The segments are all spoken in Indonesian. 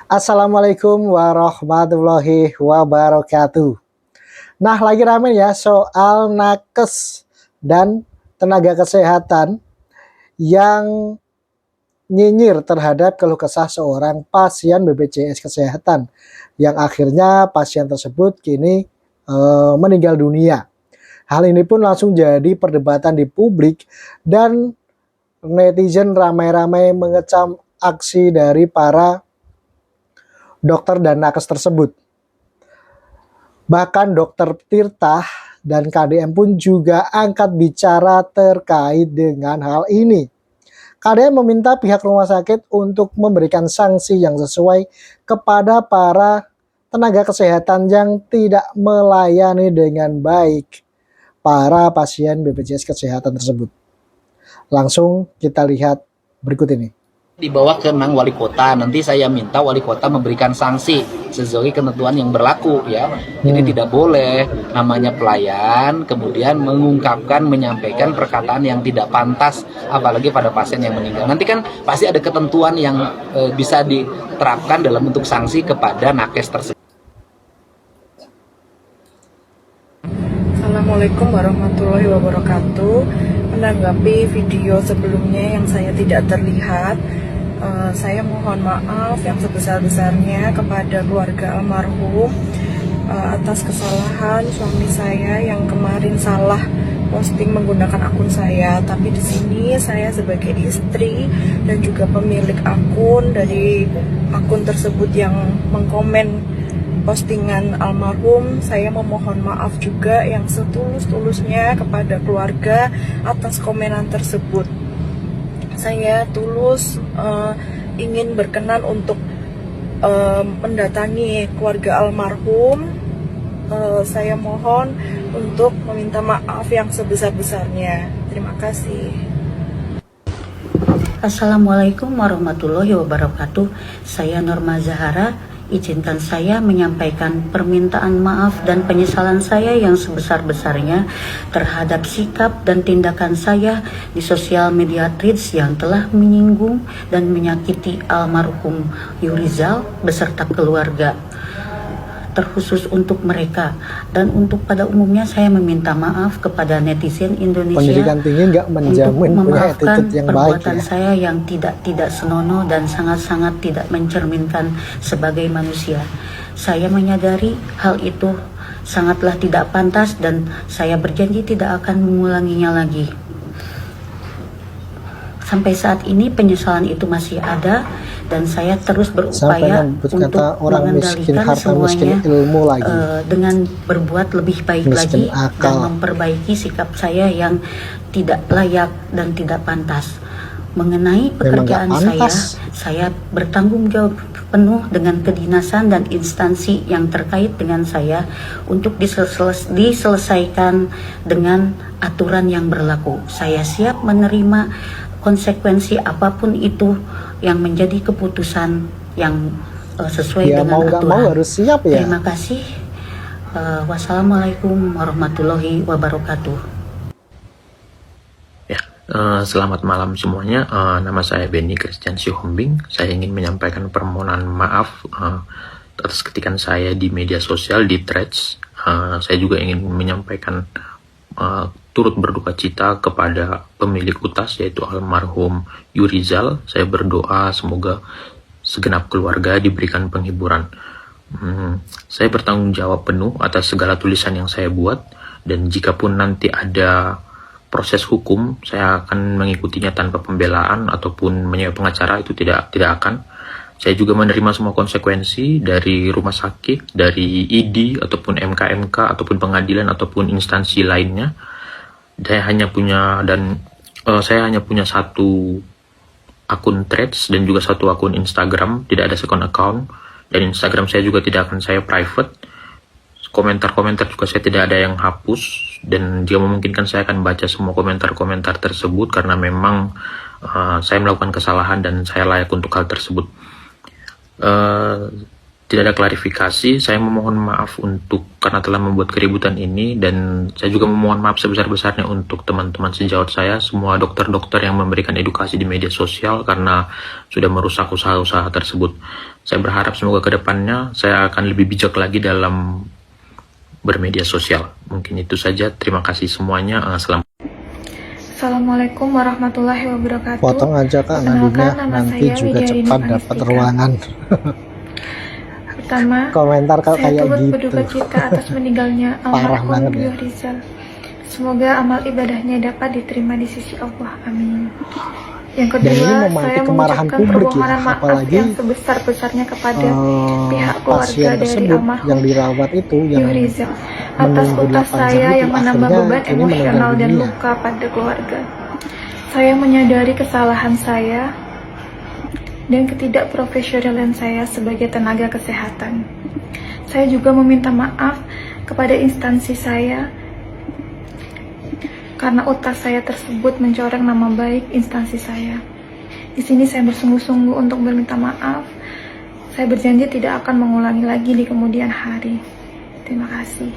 Assalamualaikum warahmatullahi wabarakatuh. Nah, lagi rame ya soal nakes dan tenaga kesehatan yang nyinyir terhadap keluh kesah seorang pasien BPJS Kesehatan yang akhirnya pasien tersebut kini meninggal dunia. Hal ini pun langsung jadi perdebatan di publik dan netizen ramai-ramai mengecam aksi dari para dokter dan nakes tersebut. Bahkan Dokter Tirta dan KDM pun juga angkat bicara terkait dengan hal ini. KDM meminta pihak rumah sakit untuk memberikan sanksi yang sesuai kepada para tenaga kesehatan yang tidak melayani dengan baik para pasien BPJS Kesehatan tersebut. Langsung kita lihat berikut ini. Dibawa ke wali kota, nanti saya minta wali kota memberikan sanksi sesuai ketentuan yang berlaku ya. Jadi tidak boleh namanya pelayan kemudian mengungkapkan, menyampaikan perkataan yang tidak pantas apalagi pada pasien yang meninggal. Nanti kan pasti ada ketentuan yang bisa diterapkan dalam bentuk sanksi kepada nakes tersebut. Assalamualaikum warahmatullahi wabarakatuh. Menanggapi video sebelumnya yang saya tidak terlihat, saya mohon maaf yang sebesar-besarnya kepada keluarga almarhum atas kesalahan suami saya yang kemarin salah posting menggunakan akun saya. Tapi di sini saya sebagai istri dan juga pemilik akun dari akun tersebut yang mengkomen postingan almarhum, saya memohon maaf juga yang setulus-tulusnya kepada keluarga atas komenan tersebut. Saya tulus ingin berkenan untuk mendatangi keluarga almarhum. Saya mohon untuk meminta maaf yang sebesar-besarnya. Terima kasih. Assalamualaikum warahmatullahi wabarakatuh. Saya Norma Zahara. Izinkan saya menyampaikan permintaan maaf dan penyesalan saya yang sebesar-besarnya terhadap sikap dan tindakan saya di sosial media Threads yang telah menyinggung dan menyakiti almarhum Yurizal beserta keluarga. Terkhusus untuk mereka dan untuk pada umumnya saya meminta maaf kepada netizen Indonesia Pendidikan tinggi nggak menjamin untuk punya memaafkan attitude yang perbuatan baik ya. saya yang tidak senonoh dan sangat-sangat tidak mencerminkan sebagai manusia. Saya menyadari hal itu sangatlah tidak pantas dan saya berjanji tidak akan mengulanginya lagi. Sampai saat ini penyesalan itu masih ada dan saya terus berupaya untuk orang miskin mengendalikan harta, miskin semuanya ilmu lagi. dengan berbuat lebih baik Miskin lagi akal. dan memperbaiki sikap saya yang tidak layak dan tidak pantas. Mengenai pekerjaan saya bertanggung jawab penuh dengan kedinasan dan instansi yang terkait dengan saya untuk diselesaikan dengan aturan yang berlaku. Saya siap menerima konsekuensi apapun itu yang menjadi keputusan yang sesuai dengan mau nggak aturan. mau harus siap ya. Terima kasih. Wassalamualaikum warahmatullahi wabarakatuh. Selamat malam semuanya. Nama saya Benny Christian Sihombing. Saya ingin menyampaikan permohonan maaf atas ketikan saya di media sosial di Threads. Saya juga ingin menyampaikan turut berduka cita kepada pemilik utas yaitu almarhum Yurizal. Saya berdoa semoga segenap keluarga diberikan penghiburan. Saya bertanggung jawab penuh atas segala tulisan yang saya buat, dan jikapun nanti ada proses hukum, saya akan mengikutinya tanpa pembelaan ataupun menyewa pengacara, itu tidak akan. Saya juga menerima semua konsekuensi dari rumah sakit, dari ID ataupun MK ataupun pengadilan ataupun instansi lainnya. Saya hanya punya satu akun Threads dan juga satu akun Instagram, tidak ada second account, dan Instagram saya juga tidak akan saya private. Komentar-komentar juga saya tidak ada yang hapus, dan jika memungkinkan saya akan baca semua komentar-komentar tersebut karena memang saya melakukan kesalahan dan saya layak untuk hal tersebut. tidak ada klarifikasi. Saya memohon maaf karena telah membuat keributan ini, dan saya juga memohon maaf sebesar-besarnya untuk teman-teman sejawat saya, semua dokter-dokter yang memberikan edukasi di media sosial karena sudah merusak usaha-usaha tersebut. Saya berharap semoga kedepannya saya akan lebih bijak lagi dalam bermedia sosial. Mungkin itu saja. Terima kasih semuanya. Selamat. Assalamualaikum warahmatullahi wabarakatuh. Potong aja Kak nadinya, nama nanti saya juga Widya cepat Rini dapat Panistika. ruangan. Pertama, Komentar kalau saya kayak turut gitu. berduka cita atas meninggalnya Parah almarhum banget ya. Beliau Rizal. Semoga amal ibadahnya dapat diterima di sisi Allah. Amin. Yang Dan ini kedua, memantik saya kemarahan mengucapkan publik ya, permohonan maaf apalagi yang sebesar-besarnya kepada pihak keluarga pasien dari tersebut almarhum yang dirawat itu yang Beliau Rizal atas menunggu utas 8 jam saya itu yang menambah akhirnya beban ini meninggal emosional dan dunia. luka pada keluarga. Saya menyadari kesalahan saya dan ketidakprofesionalan saya sebagai tenaga kesehatan. Saya juga meminta maaf kepada instansi saya karena utas saya tersebut mencoreng nama baik instansi saya. Di sini saya bersungguh-sungguh untuk meminta maaf. Saya berjanji tidak akan mengulangi lagi di kemudian hari. Terima kasih.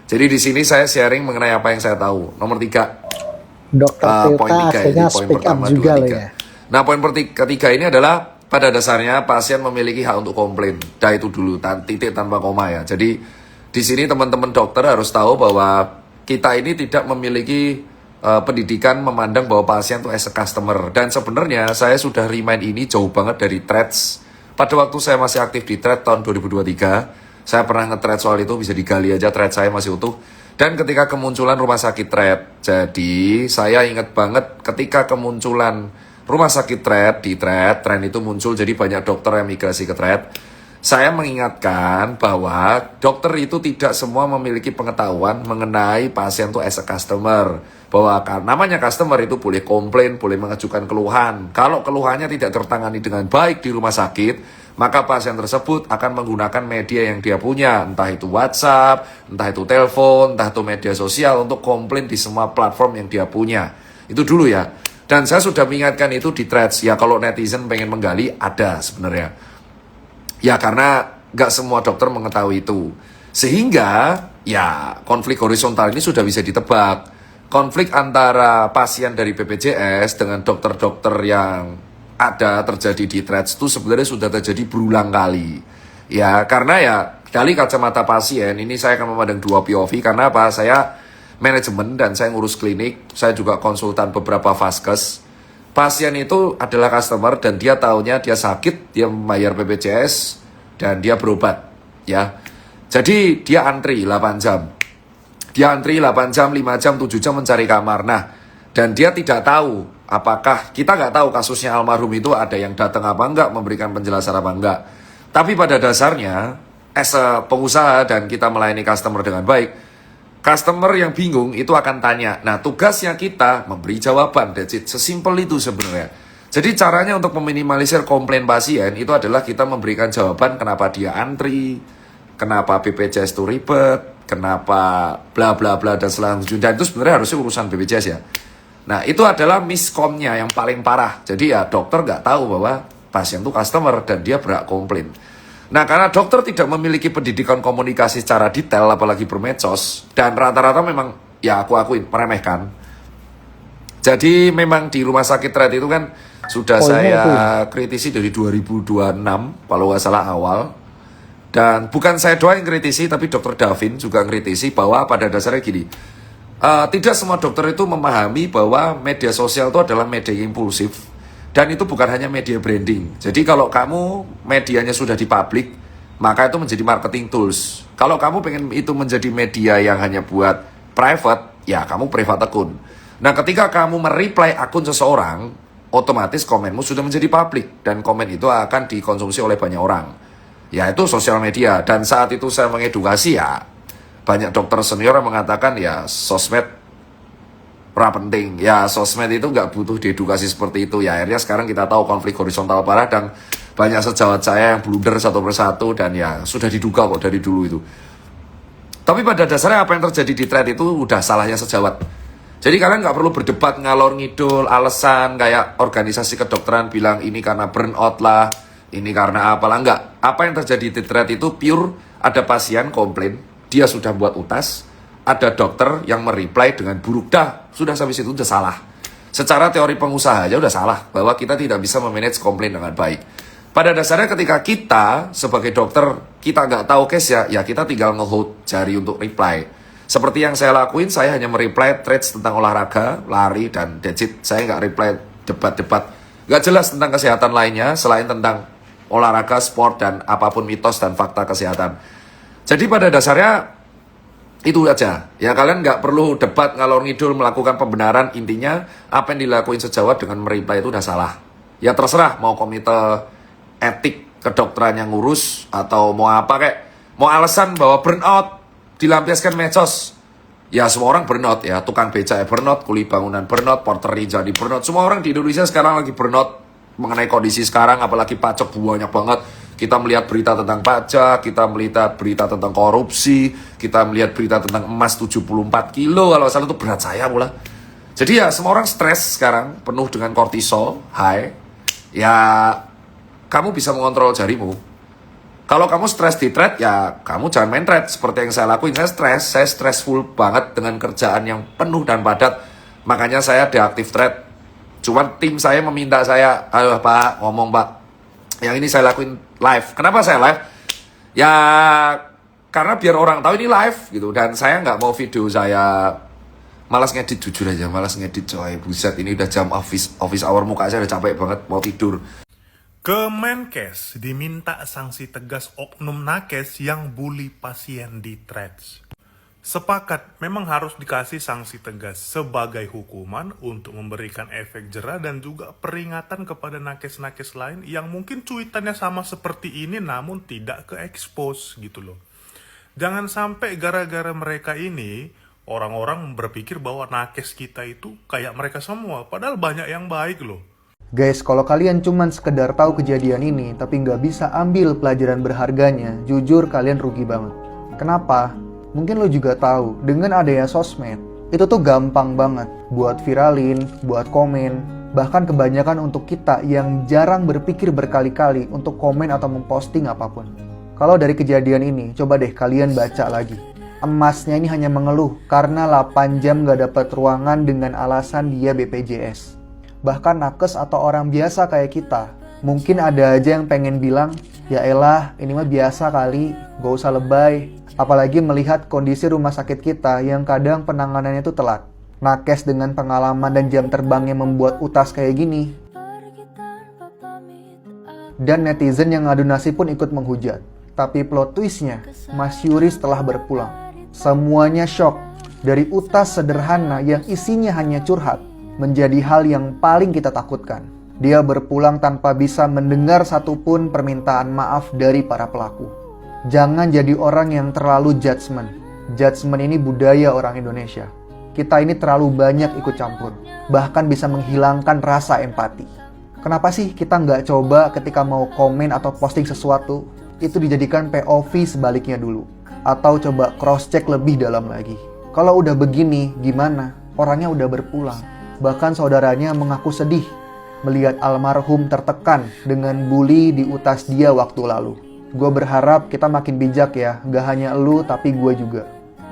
Jadi di sini saya sharing mengenai apa yang saya tahu. Nomor 3, Dokter poin Tirta 3 akhirnya poin speak up pertama, juga 2, loh 3. ya. Nah, poin ketiga ini adalah pada dasarnya pasien memiliki hak untuk komplain. Dah itu dulu, titik tanpa koma ya. Jadi di sini teman-teman dokter harus tahu bahwa kita ini tidak memiliki pendidikan memandang bahwa pasien itu as a customer. Dan sebenarnya saya sudah remind ini jauh banget dari threads. Pada waktu saya masih aktif di thread tahun 2023, saya pernah nge-thread soal itu, bisa digali aja thread saya masih utuh. Dan ketika kemunculan rumah sakit thread, jadi saya ingat banget ketika kemunculan rumah sakit thread di thread itu muncul, jadi banyak dokter yang migrasi ke thread. Saya mengingatkan bahwa dokter itu tidak semua memiliki pengetahuan mengenai pasien itu as a customer. Bahwa namanya customer itu boleh komplain, boleh mengajukan keluhan. Kalau keluhannya tidak tertangani dengan baik di rumah sakit, maka pasien tersebut akan menggunakan media yang dia punya. Entah itu WhatsApp, entah itu telepon, entah itu media sosial untuk komplain di semua platform yang dia punya. Itu dulu ya. Dan saya sudah mengingatkan itu di threads. Ya kalau netizen pengen menggali, ada sebenarnya. Ya karena nggak semua dokter mengetahui itu. Sehingga ya konflik horizontal ini sudah bisa ditebak. Konflik antara pasien dari BPJS dengan dokter-dokter yang ada terjadi di threads itu sebenarnya sudah terjadi berulang kali. Ya karena ya dari kacamata pasien ini saya akan memandang dua POV. Karena apa? Saya manajemen dan saya ngurus klinik. Saya juga konsultan beberapa vaskes. Pasien itu adalah customer dan dia taunya dia sakit, dia membayar BPJS dan dia berobat, ya. Jadi dia antri 8 jam. Dia antri 8 jam, 5 jam, 7 jam mencari kamar. Nah, dan dia tidak tahu apakah, kita nggak tahu kasusnya almarhum itu ada yang datang apa enggak, memberikan penjelasan apa enggak. Tapi pada dasarnya, as a pengusaha dan kita melayani customer dengan baik, customer yang bingung itu akan tanya. Nah, tugasnya kita memberi jawaban. That's it. Sesimpel itu sebenarnya. Jadi caranya untuk meminimalisir komplain pasien itu adalah kita memberikan jawaban kenapa dia antri, kenapa BPJS itu ribet, kenapa bla bla bla dan selanjutnya. Dan itu sebenarnya harusnya urusan BPJS ya. Nah, itu adalah miskomnya yang paling parah. Jadi ya dokter nggak tahu bahwa pasien itu customer dan dia berhak komplain. Nah, karena dokter tidak memiliki pendidikan komunikasi secara detail, apalagi bermedsos, dan rata-rata memang, ya aku akuin, meremehkan. Jadi memang di rumah sakit thread itu kan sudah saya kritisi dari 2026, kalau nggak salah awal. Dan bukan saya doang yang kritisi, tapi Dr. Davin juga kritisi bahwa pada dasarnya gini, tidak semua dokter itu memahami bahwa media sosial itu adalah media impulsif. Dan itu bukan hanya media branding. Jadi kalau kamu medianya sudah di publik, maka itu menjadi marketing tools. Kalau kamu pengen itu menjadi media yang hanya buat private, ya kamu private akun. Nah, ketika kamu mereply akun seseorang, otomatis komenmu sudah menjadi publik. Dan komen itu akan dikonsumsi oleh banyak orang. Ya itu sosial media. Dan saat itu saya mengedukasi ya, banyak dokter senior yang mengatakan ya sosmed penting. Ya sosmed itu nggak butuh diedukasi seperti itu. Ya akhirnya sekarang kita tahu konflik horizontal parah dan banyak sejawat saya yang blunder satu persatu dan ya sudah diduga kok dari dulu itu. Tapi pada dasarnya apa yang terjadi di thread itu udah salahnya sejawat. Jadi kalian nggak perlu berdebat ngalor ngidul alasan kayak organisasi kedokteran bilang ini karena burnout lah, ini karena apalah. Enggak. Apa yang terjadi di thread itu pure ada pasien komplain, dia sudah buat utas, ada dokter yang mereply dengan buruk. Dah, sudah sampai situ udah salah. Secara teori pengusaha aja udah salah bahwa kita tidak bisa memanage komplain dengan baik. Pada dasarnya ketika kita sebagai dokter kita nggak tahu case ya kita tinggal nge-hold jari untuk reply. Seperti yang saya lakuin, saya hanya mereply threads tentang olahraga, lari, dan that's it. Saya nggak reply debat-debat nggak jelas tentang kesehatan lainnya selain tentang olahraga, sport, dan apapun mitos dan fakta kesehatan. Jadi pada dasarnya itu aja. Ya kalian nggak perlu debat ngalor ngidul melakukan pembenaran. Intinya apa yang dilakuin sejawat dengan mereply itu udah salah. Ya terserah mau komite etik kedokteran yang ngurus atau mau apa kayak mau alasan bahwa burnout dilampiaskan medsos. Ya semua orang burnout ya, tukang beca burnout, kuli bangunan burnout, porter jadi burnout. Semua orang di Indonesia sekarang lagi burnout mengenai kondisi sekarang, apalagi pajak banyak banget. Kita melihat berita tentang pajak, kita melihat berita tentang korupsi, kita melihat berita tentang emas 74 kilo, kalau salah itu berat saya pula. Jadi ya semua orang stres sekarang, penuh dengan kortisol, high. Ya kamu bisa mengontrol jarimu. Kalau kamu stres di thread, ya kamu jangan main thread. Seperti yang saya lakuin, saya stressful banget dengan kerjaan yang penuh dan padat. Makanya saya deaktif thread. Cuman tim saya meminta saya, ayo Pak, ngomong Pak. Yang ini saya lakuin live. Kenapa saya live? Ya karena biar orang tahu ini live gitu. Dan saya nggak mau video saya malas ngedit, jujur aja malas ngedit coy. Buset, ini udah jam office hour, muka saya udah capek banget mau tidur. Kemenkes diminta sanksi tegas oknum nakes yang bully pasien di threads. Sepakat, memang harus dikasih sanksi tegas sebagai hukuman untuk memberikan efek jera dan juga peringatan kepada nakes-nakes lain yang mungkin cuitannya sama seperti ini namun tidak ke-expose gitu loh. Jangan sampai gara-gara mereka ini orang-orang berpikir bahwa nakes kita itu kayak mereka semua, padahal banyak yang baik loh. Guys, kalau kalian cuman sekedar tahu kejadian ini tapi nggak bisa ambil pelajaran berharganya, jujur kalian rugi banget. Kenapa? Mungkin lo juga tahu, dengan adanya sosmed, itu tuh gampang banget buat viralin, buat komen, bahkan kebanyakan untuk kita yang jarang berpikir berkali-kali untuk komen atau memposting apapun. Kalau dari kejadian ini, coba deh kalian baca lagi. Emasnya ini hanya mengeluh karena 8 jam nggak dapat ruangan dengan alasan dia BPJS. Bahkan nakes atau orang biasa kayak kita, mungkin ada aja yang pengen bilang, ya elah ini mah biasa kali, gak usah lebay. Apalagi melihat kondisi rumah sakit kita yang kadang penanganannya itu telat. Nakes dengan pengalaman dan jam terbangnya membuat utas kayak gini. Dan netizen yang ngadu nasib pun ikut menghujat. Tapi plot twistnya, Mas Yuri setelah berpulang, semuanya shock. Dari utas sederhana yang isinya hanya curhat, menjadi hal yang paling kita takutkan. Dia berpulang tanpa bisa mendengar satupun permintaan maaf dari para pelaku. Jangan jadi orang yang terlalu judgement. Judgement ini budaya orang Indonesia. Kita ini terlalu banyak ikut campur, bahkan bisa menghilangkan rasa empati. Kenapa sih kita nggak coba ketika mau komen atau posting sesuatu, itu dijadikan POV sebaliknya dulu? Atau coba cross-check lebih dalam lagi. Kalau udah begini, gimana? Orangnya udah berpulang. Bahkan saudaranya mengaku sedih melihat almarhum tertekan dengan bully di utas dia waktu lalu. Gue berharap kita makin bijak ya, gak hanya elu tapi gue juga.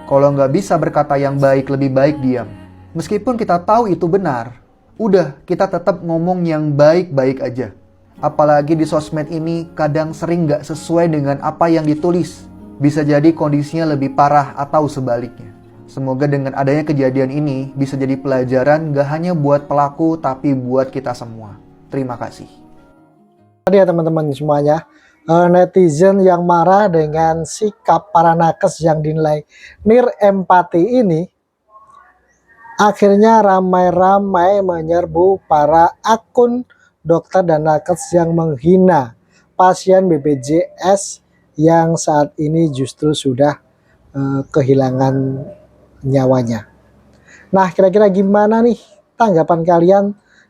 Kalau nggak bisa berkata yang baik, lebih baik diam. Meskipun kita tahu itu benar, udah kita tetap ngomong yang baik-baik aja. Apalagi di sosmed ini kadang sering gak sesuai dengan apa yang ditulis. Bisa jadi kondisinya lebih parah atau sebaliknya. Semoga dengan adanya kejadian ini bisa jadi pelajaran gak hanya buat pelaku tapi buat kita semua. Terima kasih. Tadi ya teman-teman semuanya, netizen yang marah dengan sikap para nakes yang dinilai nirempati ini, akhirnya ramai-ramai menyerbu para akun dokter dan nakes yang menghina pasien BPJS yang saat ini justru sudah kehilangan nyawanya. Nah, kira-kira gimana nih tanggapan kalian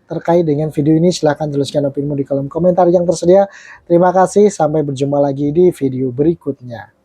terkait dengan video ini? Silahkan tuliskan opinimu di kolom komentar yang tersedia. Terima kasih, sampai berjumpa lagi di video berikutnya.